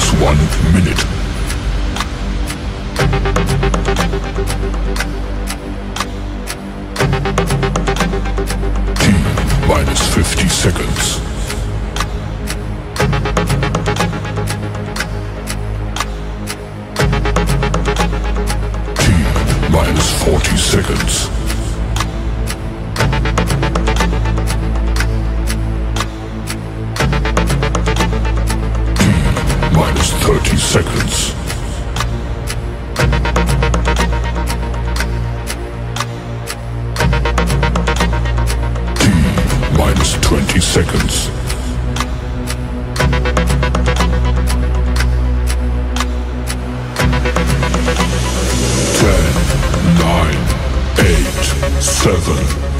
minus 1 minute. T minus 50 seconds. T minus 40 seconds. Minus 30 seconds. T minus 20 seconds. Ten, nine, eight, 7